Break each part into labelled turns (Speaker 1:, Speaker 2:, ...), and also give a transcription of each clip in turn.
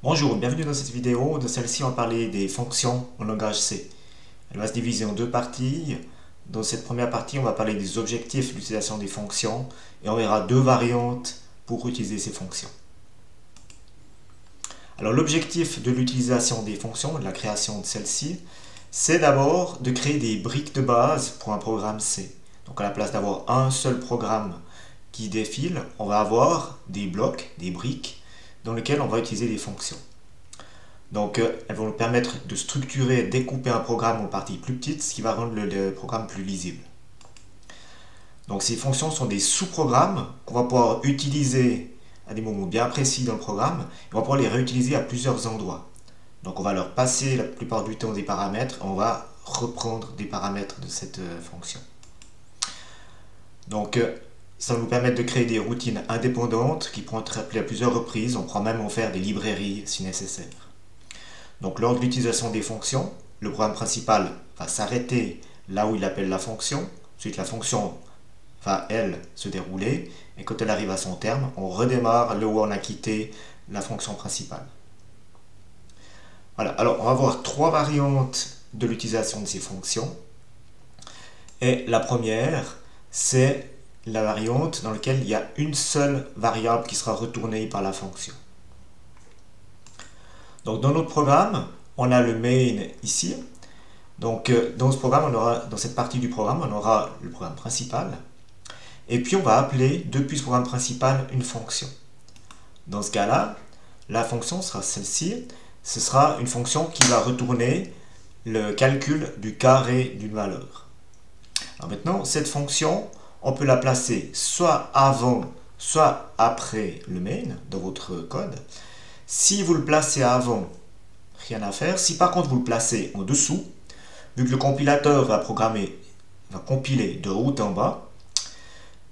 Speaker 1: Bonjour, bienvenue dans cette vidéo. Dans celle-ci, on va parler des fonctions en langage C. Elle va se diviser en deux parties. Dans cette première partie, on va parler des objectifs d'utilisation des fonctions et on verra deux variantes pour utiliser ces fonctions. Alors, l'objectif de l'utilisation des fonctions, de la création de celle-ci, c'est d'abord de créer des briques de base pour un programme C. Donc, à la place d'avoir un seul programme qui défile, on va avoir des blocs, des briques, dans lesquels on va utiliser des fonctions. Donc, elles vont nous permettre de structurer, découper un programme en parties plus petites, ce qui va rendre le programme plus lisible. Donc, ces fonctions sont des sous-programmes qu'on va pouvoir utiliser à des moments bien précis dans le programme et on va pouvoir les réutiliser à plusieurs endroits. Donc, on va leur passer la plupart du temps des paramètres et on va reprendre des paramètres de cette fonction. Donc, ça va nous permettre de créer des routines indépendantes qui pourront être appelées à plusieurs reprises. On pourra même en faire des librairies si nécessaire. Donc, lors de l'utilisation des fonctions, le programme principal va s'arrêter là où il appelle la fonction. Ensuite, la fonction va, elle, se dérouler. Et quand elle arrive à son terme, on redémarre là où on a quitté la fonction principale. Voilà. Alors, on va voir trois variantes de l'utilisation de ces fonctions. Et la première, c'est la variante dans laquelle il y a une seule variable qui sera retournée par la fonction. Donc, dans notre programme, on a le main ici. Donc, dans ce programme, dans cette partie du programme, on aura le programme principal. Et puis, on va appeler, depuis ce programme principal, une fonction. Dans ce cas-là, la fonction sera celle-ci. Ce sera une fonction qui va retourner le calcul du carré d'une valeur. Alors maintenant, cette fonction, on peut la placer soit avant, soit après le main, dans votre code. Si vous le placez avant, rien à faire. Si par contre vous le placez en dessous, vu que le compilateur va compiler de haut en bas,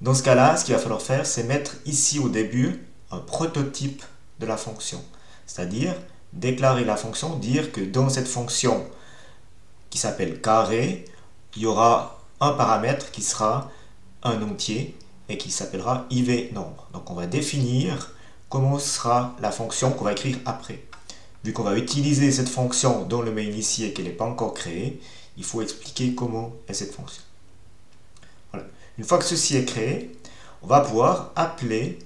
Speaker 1: dans ce cas-là, ce qu'il va falloir faire, c'est mettre ici au début un prototype de la fonction. C'est-à-dire déclarer la fonction, dire que dans cette fonction qui s'appelle carré, il y aura un paramètre qui sera un entier et qui s'appellera IVNombre. Donc on va définir comment sera la fonction qu'on va écrire après. Vu qu'on va utiliser cette fonction dans le main ici et qu'elle n'est pas encore créée, il faut expliquer comment est cette fonction. Voilà. Une fois que ceci est créé, on va pouvoir appeler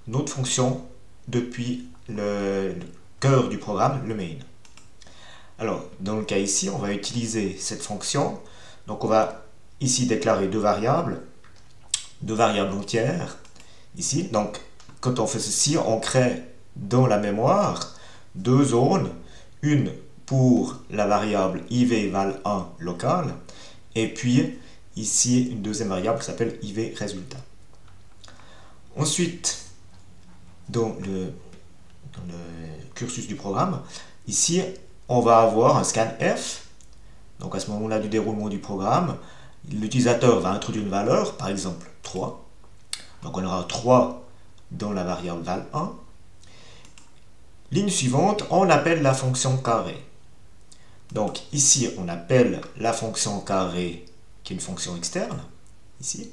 Speaker 1: notre fonction depuis le cœur du programme, le main. Alors, dans le cas ici, on va utiliser cette fonction. Donc, on va ici déclarer deux variables entières. Ici, donc, quand on fait ceci, on crée dans la mémoire deux zones, une pour la variable IV val 1 locale, et puis ici une deuxième variable qui s'appelle IV résultat. Ensuite, dans le cursus du programme, ici on va avoir un scanf. Donc à ce moment-là du déroulement du programme, l'utilisateur va introduire une valeur, par exemple 3. Donc on aura 3 dans la variable val1. Ligne suivante, on appelle la fonction carré. Donc ici, on appelle la fonction carré, qui est une fonction externe, ici.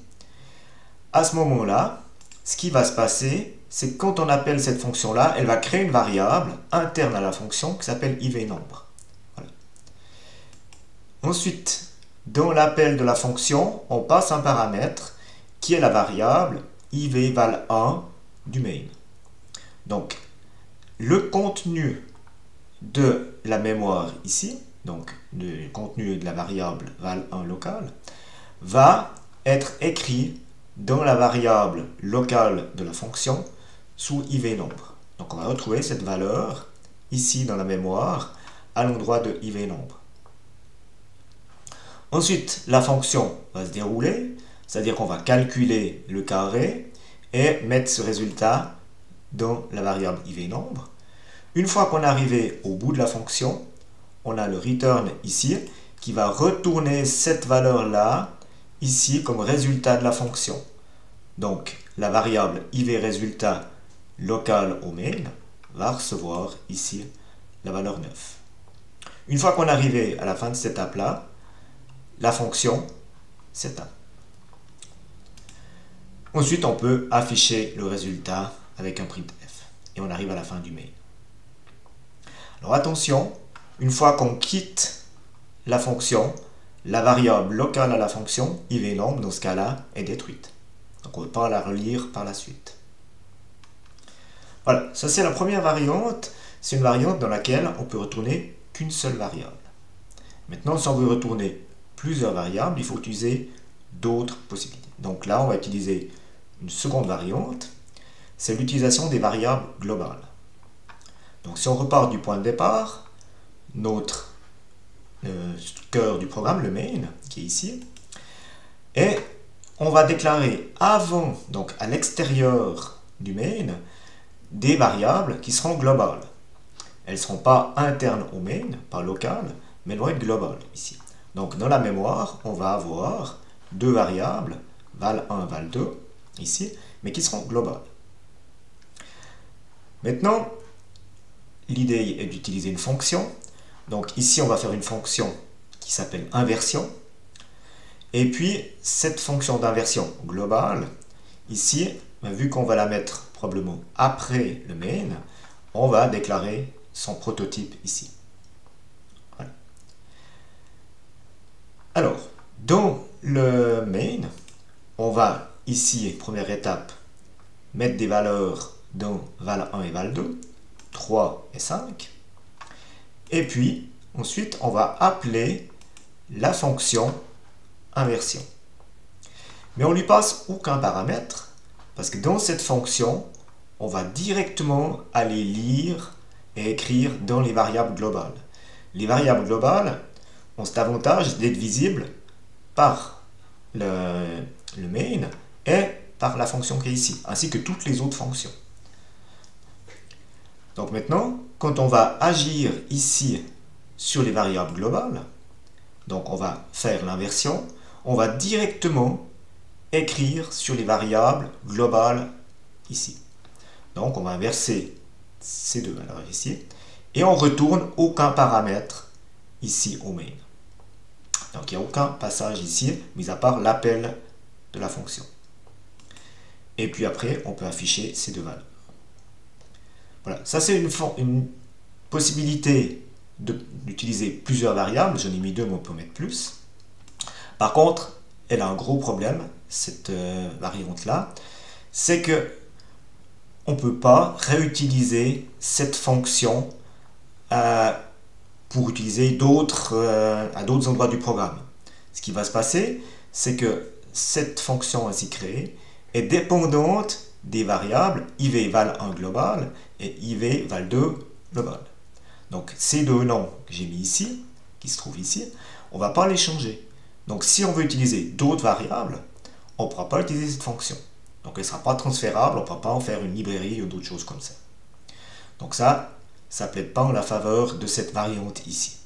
Speaker 1: À ce moment-là, ce qui va se passer, c'est que quand on appelle cette fonction-là, elle va créer une variable interne à la fonction qui s'appelle IVNombre. Voilà. Ensuite, dans l'appel de la fonction, on passe un paramètre qui est la variable IV val 1 du main. Donc, le contenu de la mémoire ici, donc le contenu de la variable val1 locale, va être écrit dans la variable locale de la fonction sous IVNombre. Donc on va retrouver cette valeur ici dans la mémoire à l'endroit de IVNombre. Ensuite, la fonction va se dérouler, c'est-à-dire qu'on va calculer le carré et mettre ce résultat dans la variable IVNombre. Une fois qu'on est arrivé au bout de la fonction, on a le return ici qui va retourner cette valeur-là ici comme résultat de la fonction. Donc la variable IVRésultat locale au main va recevoir ici la valeur 9. Une fois qu'on est arrivé à la fin de cette étape-là, la fonction s'éteint. Ensuite, on peut afficher le résultat avec un printf. Et on arrive à la fin du main. Alors attention, une fois qu'on quitte la fonction, la variable locale à la fonction, ivNum, dans ce cas-là, est détruite. Donc on ne peut pas la relire par la suite. Voilà, ça c'est la première variante. C'est une variante dans laquelle on peut retourner qu'une seule variable. Maintenant, si on veut retourner plusieurs variables, il faut utiliser d'autres possibilités. Donc là, on va utiliser une seconde variante. C'est l'utilisation des variables globales. Donc si on repart du point de départ, notre cœur du programme, le main, qui est ici, et on va déclarer avant, donc à l'extérieur du main, des variables qui seront globales. Elles ne seront pas internes au main, pas locales, mais elles vont être globales ici. Donc dans la mémoire, on va avoir deux variables, val1, val2, ici, mais qui seront globales. Maintenant, l'idée est d'utiliser une fonction. Donc ici, on va faire une fonction qui s'appelle inversion. Et puis, cette fonction d'inversion globale, ici, vu qu'on va la mettre probablement après le main, on va déclarer son prototype ici. Voilà. Alors, dans le main, on va ici, première étape, mettre des valeurs dans val1 et val2, 3 et 5. Et puis, ensuite, on va appeler la fonction inversion. Mais on ne lui passe aucun paramètre, parce que dans cette fonction, on va directement aller lire et écrire dans les variables globales. Les variables globales ont cet avantage d'être visibles par le main et par la fonction qui est ici, ainsi que toutes les autres fonctions. Donc maintenant, quand on va agir ici sur les variables globales, donc on va faire l'inversion, on va directement écrire sur les variables globales ici. Donc on va inverser ces deux valeurs ici, et on retourne aucun paramètre ici au main. Donc il n'y a aucun passage ici, mis à part l'appel de la fonction. Et puis après, on peut afficher ces deux valeurs. Voilà, ça c'est une possibilité d'utiliser plusieurs variables. J'en ai mis deux, mais on peut en mettre plus. Par contre, elle a un gros problème, cette variante-là, c'est que on ne peut pas réutiliser cette fonction pour utiliser à d'autres endroits du programme. Ce qui va se passer, c'est que cette fonction ainsi créée est dépendante des variables iv val1 global et iv val2 global. Donc ces deux noms que j'ai mis ici, qui se trouvent ici, on ne va pas les changer. Donc si on veut utiliser d'autres variables, on ne pourra pas utiliser cette fonction. Donc elle ne sera pas transférable, on ne pourra pas en faire une librairie ou d'autres choses comme ça. Donc ça plaide pas en la faveur de cette variante ici.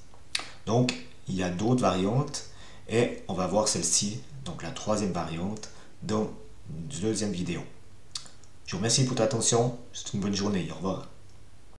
Speaker 1: Donc il y a d'autres variantes et on va voir celle-ci, donc la troisième variante, dans une deuxième vidéo. Je vous remercie pour votre attention, c'est une bonne journée, au revoir.